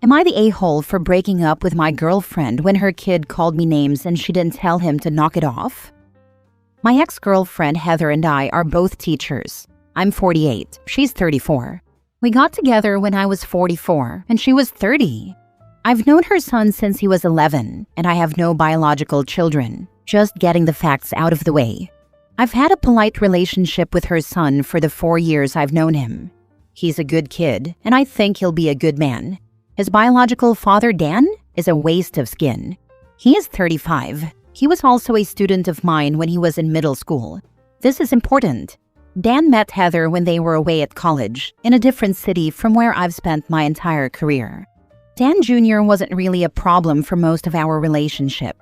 Am I the a-hole for breaking up with my girlfriend when her kid called me names and she didn't tell him to knock it off? My ex-girlfriend Heather and I are both teachers. I'm 48, she's 34. We got together when I was 44 and she was 30. I've known her son since he was 11, and I have no biological children, just getting the facts out of the way. I've had a polite relationship with her son for the 4 years I've known him. He's a good kid, and I think he'll be a good man. His biological father, Dan, is a waste of skin. He is 35. He was also a student of mine when he was in middle school. This is important. Dan met Heather when they were away at college, in a different city from where I've spent my entire career. Dan Jr. wasn't really a problem for most of our relationship.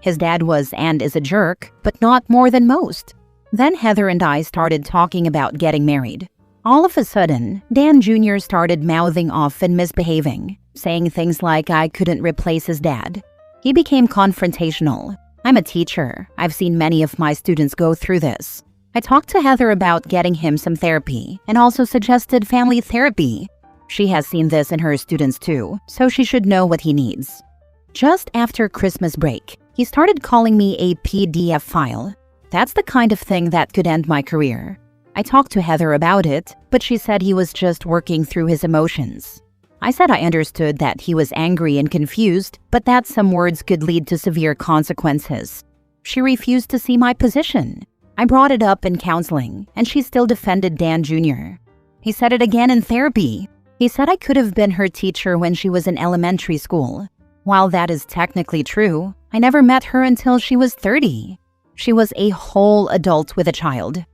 His dad was and is a jerk, but not more than most. Then Heather and I started talking about getting married. All of a sudden, Dan Jr. started mouthing off and misbehaving, saying things like I couldn't replace his dad. He became confrontational. I'm a teacher. I've seen many of my students go through this. I talked to Heather about getting him some therapy and also suggested family therapy. She has seen this in her students too, so she should know what he needs. Just after Christmas break, he started calling me a PDF file. That's the kind of thing that could end my career. I talked to Heather about it, but she said he was just working through his emotions. I said I understood that he was angry and confused, but that some words could lead to severe consequences. She refused to see my position. I brought it up in counseling, and she still defended Dan Jr. He said it again in therapy. He said I could have been her teacher when she was in elementary school. While that is technically true, I never met her until she was 30. She was a whole adult with a child.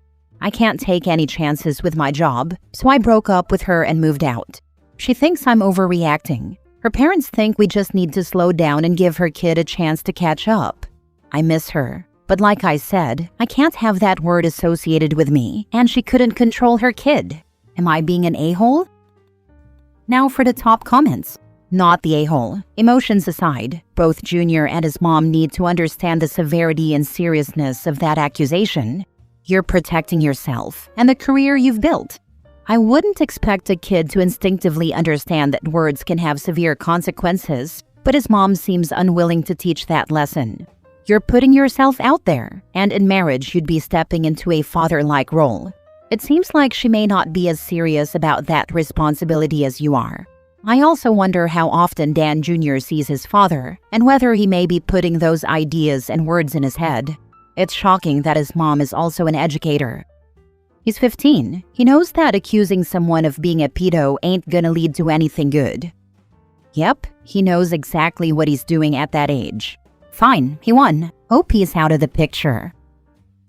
I can't take any chances with my job, so I broke up with her and moved out. She thinks I'm overreacting. Her parents think we just need to slow down and give her kid a chance to catch up. I miss her, but like I said, I can't have that word associated with me, and she couldn't control her kid. Am I being an a-hole? Now for the top comments. Not the a-hole. Emotions aside, both Junior and his mom need to understand the severity and seriousness of that accusation. You're protecting yourself and the career you've built. I wouldn't expect a kid to instinctively understand that words can have severe consequences, but his mom seems unwilling to teach that lesson. You're putting yourself out there, and in marriage you'd be stepping into a father-like role. It seems like she may not be as serious about that responsibility as you are. I also wonder how often Dan Jr. sees his father, and whether he may be putting those ideas and words in his head. It's shocking that his mom is also an educator. He's 15. He knows that accusing someone of being a pedo ain't gonna lead to anything good. Yep, he knows exactly what he's doing at that age. Fine, he won. Hope he's out of the picture.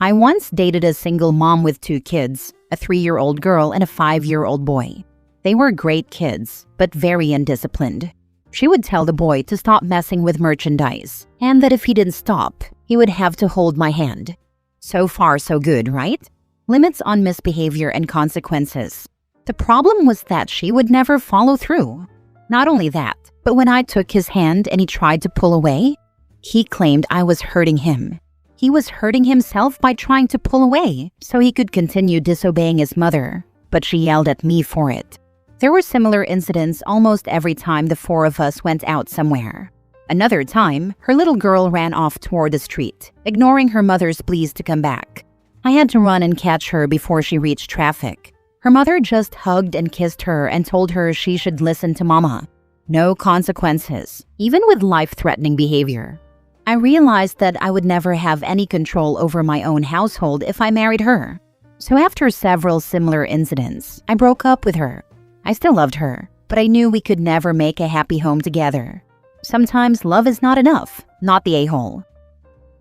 I once dated a single mom with 2 kids, a 3-year-old girl and a 5-year-old boy. They were great kids, but very undisciplined. She would tell the boy to stop messing with merchandise, and that if he didn't stop, he would have to hold my hand. So far, so good, right? Limits on misbehavior and consequences. The problem was that she would never follow through. Not only that, but when I took his hand and he tried to pull away, he claimed I was hurting him. He was hurting himself by trying to pull away so he could continue disobeying his mother, but she yelled at me for it. There were similar incidents almost every time the 4 of us went out somewhere. Another time, her little girl ran off toward the street, ignoring her mother's pleas to come back. I had to run and catch her before she reached traffic. Her mother just hugged and kissed her and told her she should listen to mama. No consequences, even with life-threatening behavior. I realized that I would never have any control over my own household if I married her. So after several similar incidents, I broke up with her. I still loved her, but I knew we could never make a happy home together. Sometimes love is not enough, not the a-hole.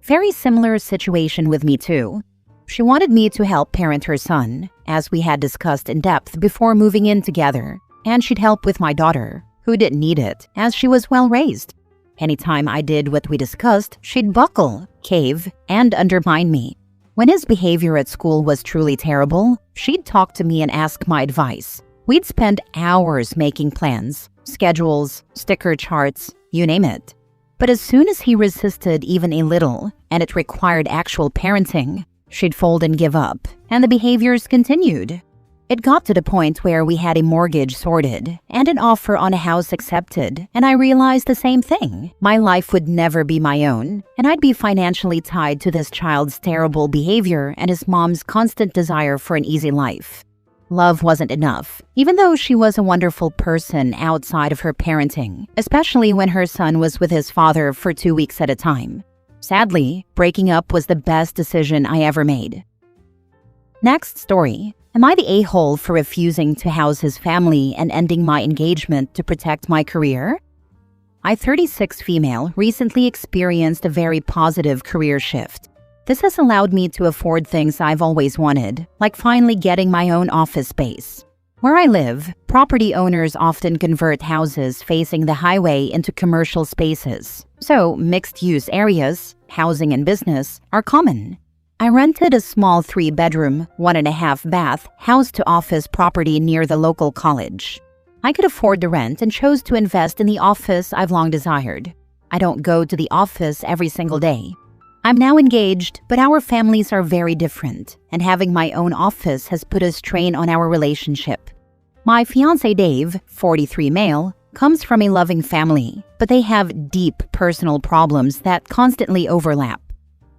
Very similar situation with me too. She wanted me to help parent her son, as we had discussed in depth before moving in together, and she'd help with my daughter, who didn't need it, as she was well raised. Anytime I did what we discussed, she'd buckle, cave, and undermine me. When his behavior at school was truly terrible, she'd talk to me and ask my advice. We'd spend hours making plans, schedules, sticker charts, you name it. But as soon as he resisted even a little, and it required actual parenting, she'd fold and give up, and the behaviors continued. It got to the point where we had a mortgage sorted and an offer on a house accepted, and I realized the same thing. My life would never be my own, and I'd be financially tied to this child's terrible behavior and his mom's constant desire for an easy life. Love wasn't enough, even though she was a wonderful person outside of her parenting, especially when her son was with his father for 2 weeks at a time. Sadly, breaking up was the best decision I ever made. Next story. Am I the a-hole for refusing to house his family and ending my engagement to protect my career? I, 36 female, recently experienced a very positive career shift. This has allowed me to afford things I've always wanted, like finally getting my own office space. Where I live, property owners often convert houses facing the highway into commercial spaces, so mixed-use areas, housing and business, are common. I rented a small 3-bedroom, 1.5-bath, house-to-office property near the local college. I could afford the rent and chose to invest in the office I've long desired. I don't go to the office every single day. I'm now engaged, but our families are very different, and having my own office has put a strain on our relationship. My fiancé Dave, 43 male, comes from a loving family, but they have deep personal problems that constantly overlap.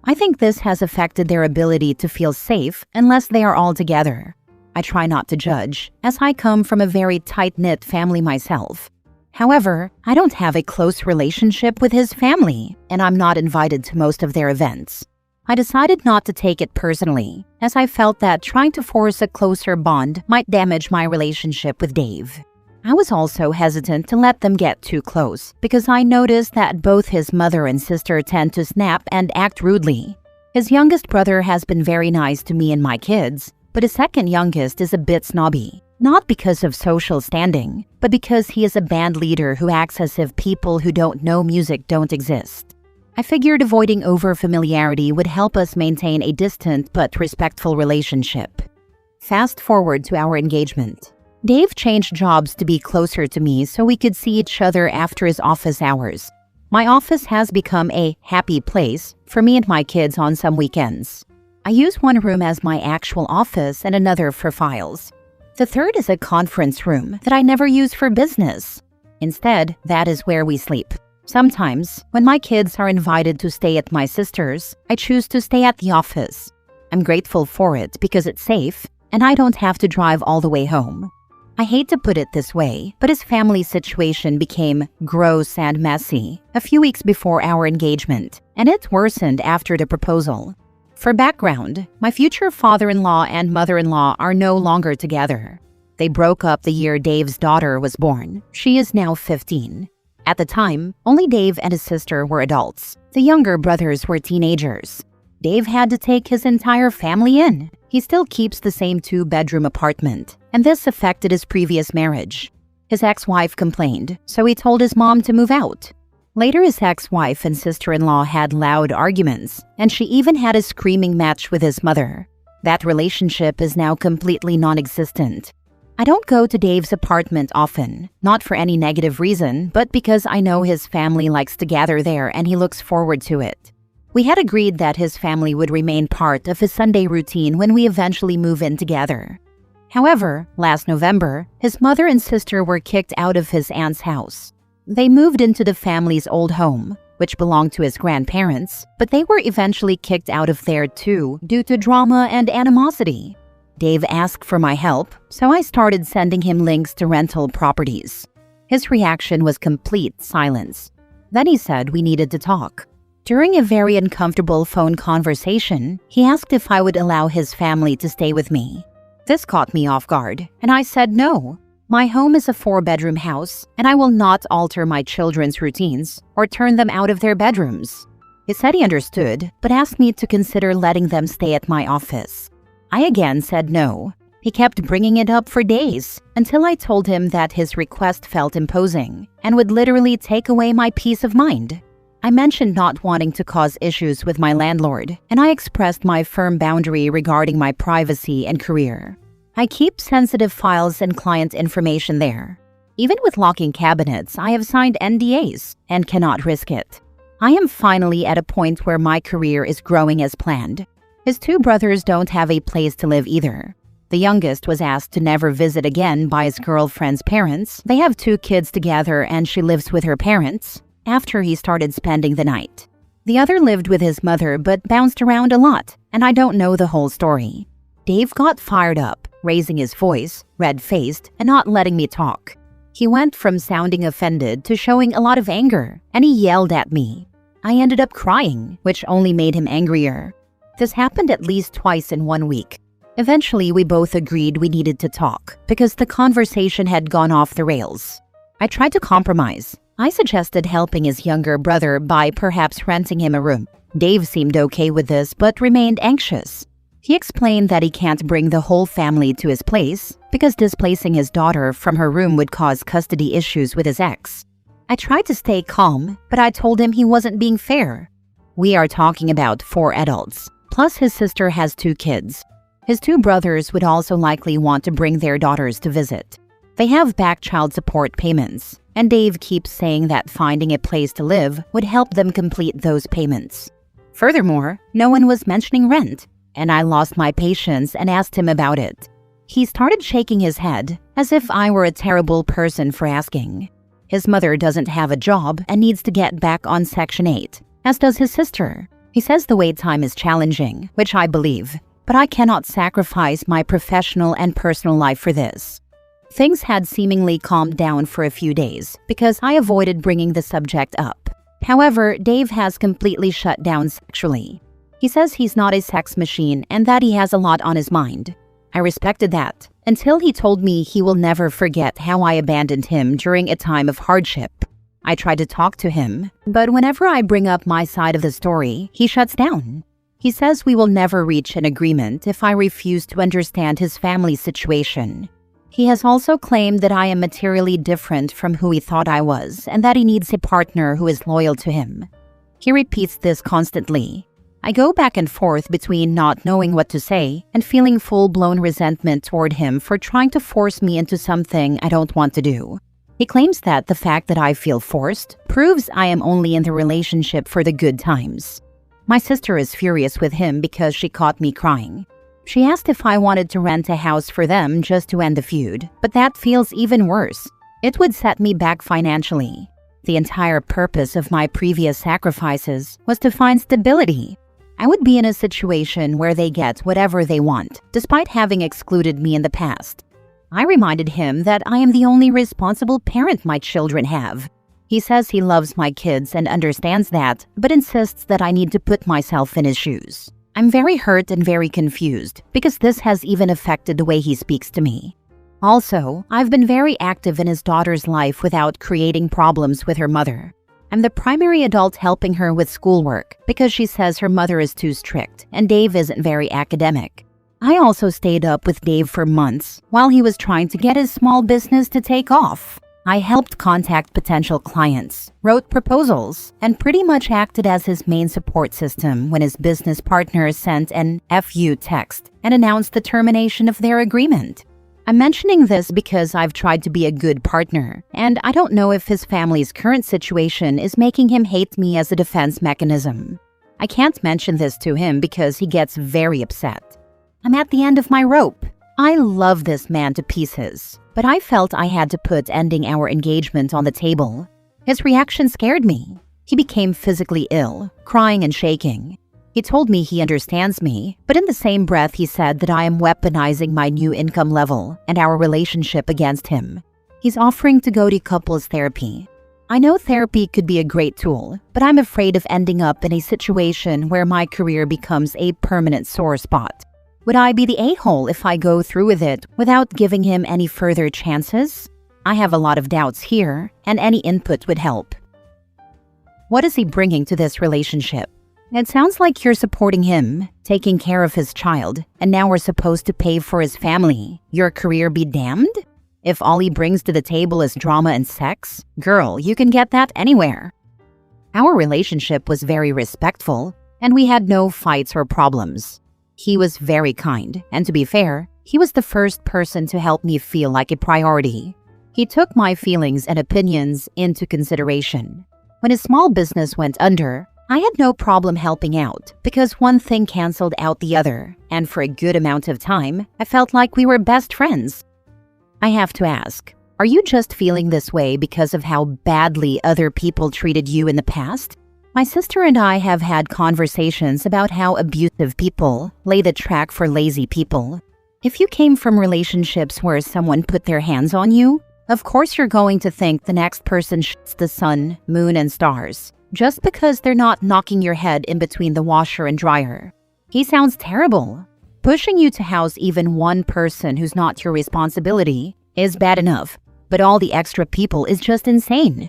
I think this has affected their ability to feel safe unless they are all together. I try not to judge, as I come from a very tight-knit family myself. However, I don't have a close relationship with his family, and I'm not invited to most of their events. I decided not to take it personally, as I felt that trying to force a closer bond might damage my relationship with Dave. I was also hesitant to let them get too close because I noticed that both his mother and sister tend to snap and act rudely. His youngest brother has been very nice to me and my kids, but his second youngest is a bit snobby. Not because of social standing, but because he is a band leader who acts as if people who don't know music don't exist. I figured avoiding overfamiliarity would help us maintain a distant but respectful relationship. Fast forward to our engagement. Dave changed jobs to be closer to me so we could see each other after his office hours. My office has become a happy place for me and my kids on some weekends. I use one room as my actual office and another for files. The third is a conference room that I never use for business. Instead, that is where we sleep. Sometimes, when my kids are invited to stay at my sister's, I choose to stay at the office. I'm grateful for it because it's safe, and I don't have to drive all the way home. I hate to put it this way, but his family situation became gross and messy a few weeks before our engagement, and it worsened after the proposal. For background, my future father-in-law and mother-in-law are no longer together. They broke up the year Dave's daughter was born. She is now 15. At the time, only Dave and his sister were adults. The younger brothers were teenagers. Dave had to take his entire family in. He still keeps the same 2-bedroom apartment, and this affected his previous marriage. His ex-wife complained, so he told his mom to move out. Later, his ex-wife and sister-in-law had loud arguments, and she even had a screaming match with his mother. That relationship is now completely non-existent. I don't go to Dave's apartment often, not for any negative reason, but because I know his family likes to gather there and he looks forward to it. We had agreed that his family would remain part of his Sunday routine when we eventually move in together. However, last November, his mother and sister were kicked out of his aunt's house. They moved into the family's old home, which belonged to his grandparents, but they were eventually kicked out of there too due to drama and animosity. Dave asked for my help, so I started sending him links to rental properties. His reaction was complete silence. Then he said we needed to talk. During a very uncomfortable phone conversation, he asked if I would allow his family to stay with me. This caught me off guard, and I said no. My home is a 4-bedroom house, and I will not alter my children's routines or turn them out of their bedrooms. He said he understood, but asked me to consider letting them stay at my office. I again said no. He kept bringing it up for days, until I told him that his request felt imposing and would literally take away my peace of mind. I mentioned not wanting to cause issues with my landlord, and I expressed my firm boundary regarding my privacy and career. I keep sensitive files and client information there. Even with locking cabinets, I have signed NDAs and cannot risk it. I am finally at a point where my career is growing as planned. His 2 brothers don't have a place to live either. The youngest was asked to never visit again by his girlfriend's parents. They have 2 kids together and she lives with her parents after he started spending the night. The other lived with his mother but bounced around a lot, and I don't know the whole story. Dave got fired up, raising his voice, red-faced, and not letting me talk. He went from sounding offended to showing a lot of anger, and he yelled at me. I ended up crying, which only made him angrier. This happened at least twice in 1 week. Eventually, we both agreed we needed to talk because the conversation had gone off the rails. I tried to compromise. I suggested helping his younger brother by perhaps renting him a room. Dave seemed okay with this but remained anxious. He explained that he can't bring the whole family to his place because displacing his daughter from her room would cause custody issues with his ex. I tried to stay calm, but I told him he wasn't being fair. We are talking about 4 adults, plus his sister has 2 kids. His 2 brothers would also likely want to bring their daughters to visit. They have back child support payments, and Dave keeps saying that finding a place to live would help them complete those payments. Furthermore, no one was mentioning rent, and I lost my patience and asked him about it. He started shaking his head, as if I were a terrible person for asking. His mother doesn't have a job and needs to get back on Section 8, as does his sister. He says the wait time is challenging, which I believe, but I cannot sacrifice my professional and personal life for this. Things had seemingly calmed down for a few days because I avoided bringing the subject up. However, Dave has completely shut down sexually. He says he's not a sex machine and that he has a lot on his mind. I respected that until he told me he will never forget how I abandoned him during a time of hardship. I tried to talk to him, but whenever I bring up my side of the story, he shuts down. He says we will never reach an agreement if I refuse to understand his family situation. He has also claimed that I am materially different from who he thought I was and that he needs a partner who is loyal to him. He repeats this constantly. I go back and forth between not knowing what to say and feeling full-blown resentment toward him for trying to force me into something I don't want to do. He claims that the fact that I feel forced proves I am only in the relationship for the good times. My sister is furious with him because she caught me crying. She asked if I wanted to rent a house for them just to end the feud, but that feels even worse. It would set me back financially. The entire purpose of my previous sacrifices was to find stability. I would be in a situation where they get whatever they want, despite having excluded me in the past. I reminded him that I am the only responsible parent my children have. He says he loves my kids and understands that, but insists that I need to put myself in his shoes. I'm very hurt and very confused because this has even affected the way he speaks to me. Also, I've been very active in his daughter's life without creating problems with her mother. I'm the primary adult helping her with schoolwork because she says her mother is too strict and Dave isn't very academic. I also stayed up with Dave for months while he was trying to get his small business to take off. I helped contact potential clients, wrote proposals, and pretty much acted as his main support system when his business partner sent an FU text and announced the termination of their agreement. I'm mentioning this because I've tried to be a good partner, and I don't know if his family's current situation is making him hate me as a defense mechanism. I can't mention this to him because he gets very upset. I'm at the end of my rope. I love this man to pieces, but I felt I had to put ending our engagement on the table. His reaction scared me. He became physically ill, crying and shaking. He told me he understands me, but in the same breath he said that I am weaponizing my new income level and our relationship against him. He's offering to go to couples therapy. I know therapy could be a great tool, but I'm afraid of ending up in a situation where my career becomes a permanent sore spot. Would I be the a-hole if I go through with it without giving him any further chances? I have a lot of doubts here, and any input would help. What is he bringing to this relationship? It sounds like you're supporting him, taking care of his child, and now we're supposed to pay for his family. Your career be damned? If all he brings to the table is drama and sex, girl, you can get that anywhere. Our relationship was very respectful, and we had no fights or problems. He was very kind, and to be fair, he was the first person to help me feel like a priority. He took my feelings and opinions into consideration. When his small business went under, I had no problem helping out because one thing canceled out the other, and for a good amount of time, I felt like we were best friends. I have to ask, are you just feeling this way because of how badly other people treated you in the past? My sister and I have had conversations about how abusive people lay the track for lazy people. If you came from relationships where someone put their hands on you, of course you're going to think the next person shoots the sun, moon, and stars, just because they're not knocking your head in between the washer and dryer. He sounds terrible. Pushing you to house even one person who's not your responsibility is bad enough, but all the extra people is just insane.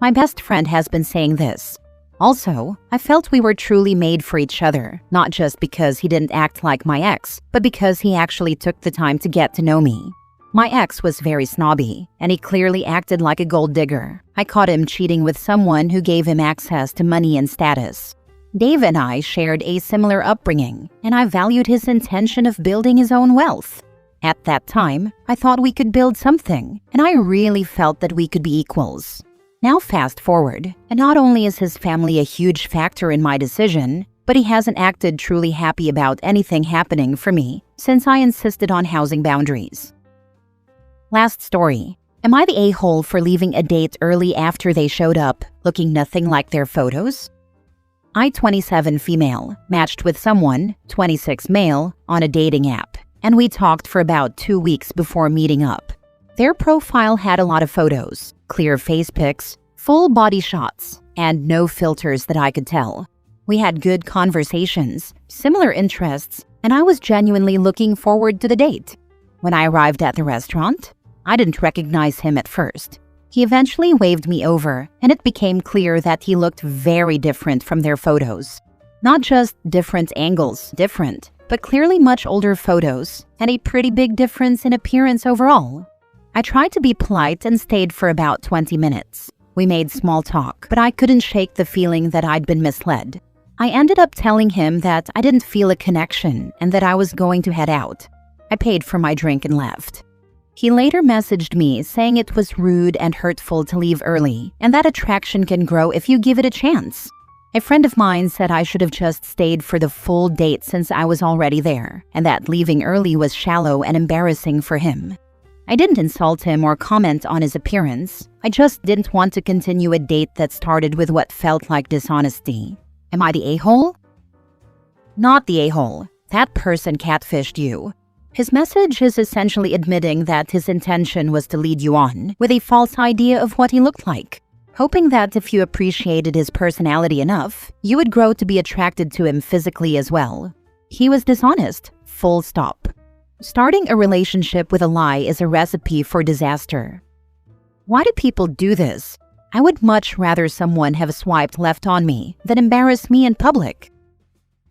My best friend has been saying this. Also, I felt we were truly made for each other, not just because he didn't act like my ex, but because he actually took the time to get to know me. My ex was very snobby, and he clearly acted like a gold digger. I caught him cheating with someone who gave him access to money and status. Dave and I shared a similar upbringing, and I valued his intention of building his own wealth. At that time, I thought we could build something, and I really felt that we could be equals. Now fast forward, and not only is his family a huge factor in my decision, but he hasn't acted truly happy about anything happening for me since I insisted on housing boundaries. Last story. Am I the a-hole for leaving a date early after they showed up, looking nothing like their photos? I, 27 female, matched with someone, 26 male, on a dating app, and we talked for about 2 weeks before meeting up. Their profile had a lot of photos, clear face pics, full body shots, and no filters that I could tell. We had good conversations, similar interests, and I was genuinely looking forward to the date. When I arrived at the restaurant, I didn't recognize him at first. He eventually waved me over, and it became clear that he looked very different from their photos. Not just different angles, but clearly much older photos, and a pretty big difference in appearance overall. I tried to be polite and stayed for about 20 minutes. We made small talk, but I couldn't shake the feeling that I'd been misled. I ended up telling him that I didn't feel a connection and that I was going to head out. I paid for my drink and left. He later messaged me saying it was rude and hurtful to leave early, and that attraction can grow if you give it a chance. A friend of mine said I should have just stayed for the full date since I was already there, and that leaving early was shallow and embarrassing for him. I didn't insult him or comment on his appearance. I just didn't want to continue a date that started with what felt like dishonesty. Am I the a-hole? Not the a-hole. That person catfished you. His message is essentially admitting that his intention was to lead you on with a false idea of what he looked like, hoping that if you appreciated his personality enough, you would grow to be attracted to him physically as well. He was dishonest, full stop. Starting a relationship with a lie is a recipe for disaster. Why do people do this? I would much rather someone have swiped left on me than embarrass me in public.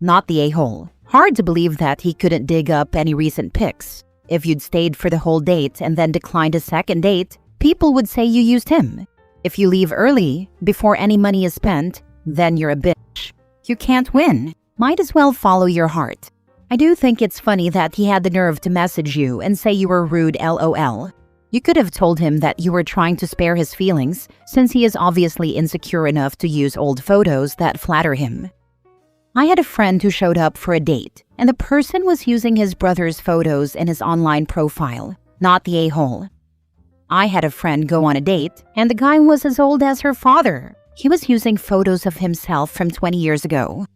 Not the a-hole. Hard to believe that he couldn't dig up any recent pics. If you'd stayed for the whole date and then declined a second date, people would say you used him. If you leave early, before any money is spent, then you're a bitch. You can't win. Might as well follow your heart. I do think it's funny that he had the nerve to message you and say you were rude LOL. You could have told him that you were trying to spare his feelings, since he is obviously insecure enough to use old photos that flatter him. I had a friend who showed up for a date, and the person was using his brother's photos in his online profile, not the a-hole. I had a friend go on a date, and the guy was as old as her father. He was using photos of himself from 20 years ago.